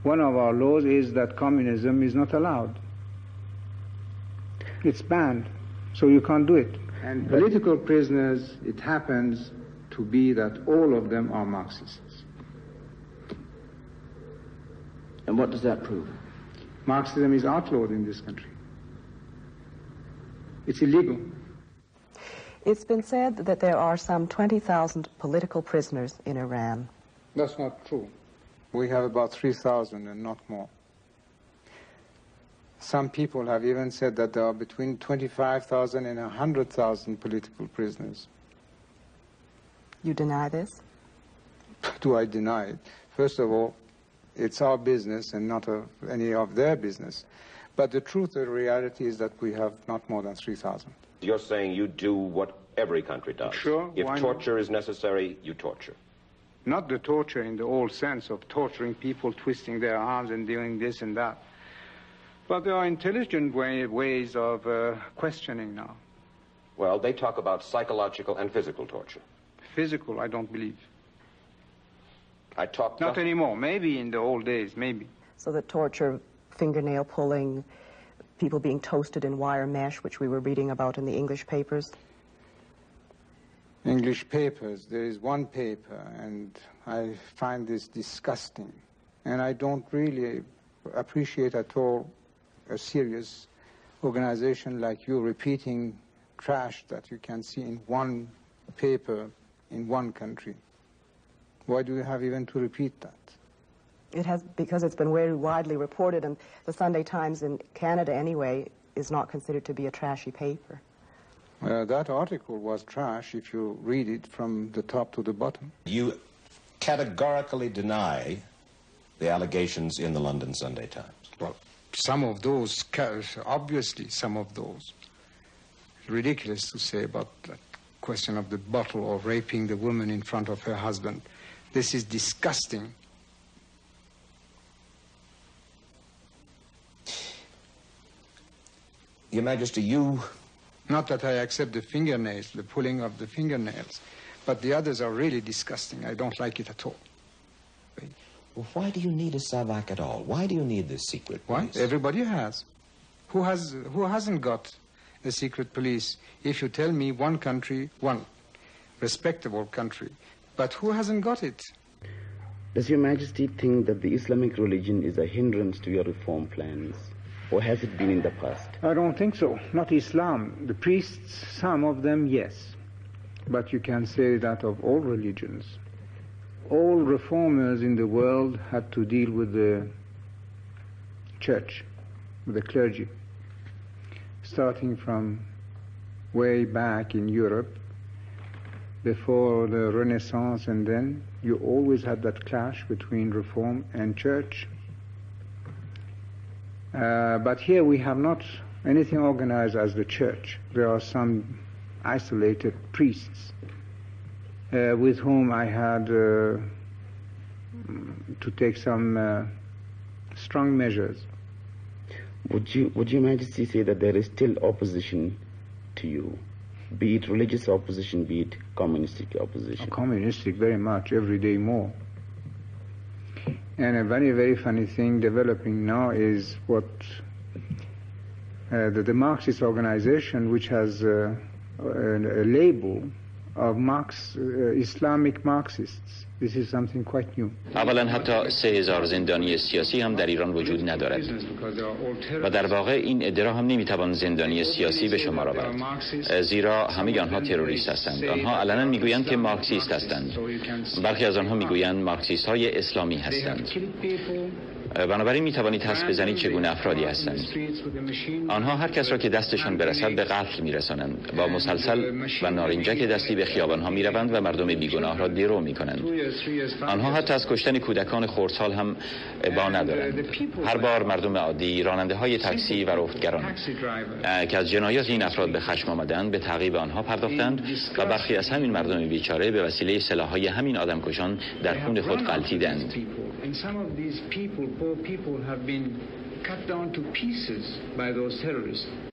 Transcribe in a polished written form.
One of our laws is that communism is not allowed. It's banned, so you can't do it. And political prisoners, it happens to be that all of them are Marxists. And what does that prove? Marxism is outlawed in this country. It's illegal. It's been said that there are some 20,000 political prisoners in Iran. That's not true. We have about 3,000 and not more. Some people have even said that there are between 25,000 and 100,000 political prisoners. You deny this? Do I deny it? First of all, it's our business and not any of their business. But the truth, the reality is that we have not more than 3,000. You're saying you do what every country does. Sure. If torture is necessary, you torture. Not the torture in the old sense of torturing people, twisting their arms and doing this and that. But there are intelligent ways of questioning now. Well, they talk about psychological and physical torture. Physical, I don't believe. Not Not anymore. Maybe in the old days, maybe. So that torture, fingernail pulling, people being toasted in wire mesh, which we were reading about in the English papers. English papers, there is one paper, and I find this disgusting. And I don't really appreciate at all a serious organization like you repeating trash that you can see in one paper in one country. Why do you have even to repeat that? It has, because it's been very widely reported, and the Sunday Times in Canada anyway is not considered to be a trashy paper. That article was trash if you read it from the top to the bottom. You categorically deny the allegations in the London Sunday Times. Well, some of those, obviously some of those. Ridiculous to say about that question of the bottle or raping the woman in front of her husband. This is disgusting. Your Majesty, you... Not that I accept the fingernails, the pulling of the fingernails, but the others are really disgusting. I don't like it at all. Well, why do you need a SAVAK at all? Why do you need this secret police? Why? Everybody has. Who hasn't got a secret police? If you tell me one country, one respectable country, but who hasn't got it? Does Your Majesty think that the Islamic religion is a hindrance to your reform plans? Or has it been in the past? I don't think so. Not Islam. The priests, some of them, yes. But you can say that of all religions. All reformers in the world had to deal with the church, with the clergy. Starting from way back in Europe, before the Renaissance, and then you always had that clash between reform and church. But here we have not anything organized as the church. There are some isolated priests with whom I had to take some strong measures. Would Your Majesty say that there is still opposition to you, be it religious opposition, be it communistic opposition? Communistic, very much, every day more. And a very, very funny thing developing now is what the Marxist organization, which has a label of Islamic Marxists. This is something quite new. اولا حتی 3000 زندانی سیاسی هم در ایران وجود ندارد و در واقع این ادعا هم نمیتوان زندانی سیاسی به شمار آورد، زیرا همه آنها تروریست هستند. آنها علنا میگویند که مارکسیست هستند، برخی از آنها میگویند مارکسیست های اسلامی هستند. بنابراین میتوانید حدس بزنید چگونه افرادی هستند. آنها هر کس را که دستشان برسد به قتل میرسانند. با مسلسل و نارنجک دستی به خیابانها میروند و مردم بیگناه را درو میکنند. آنها حتی از کشتن کودکان خردسال هم ابا ندارند. هر بار مردم عادی، راننده های تاکسی و رفتگران که از جنایات این افراد به خشم آمدند به تعقیب آنها پرداختند و برخی از همین مردم بیچاره به وسیله سلاح‌های همین آدمکشان در خون خود غلتیدند. Poor people have been cut down to pieces by those terrorists.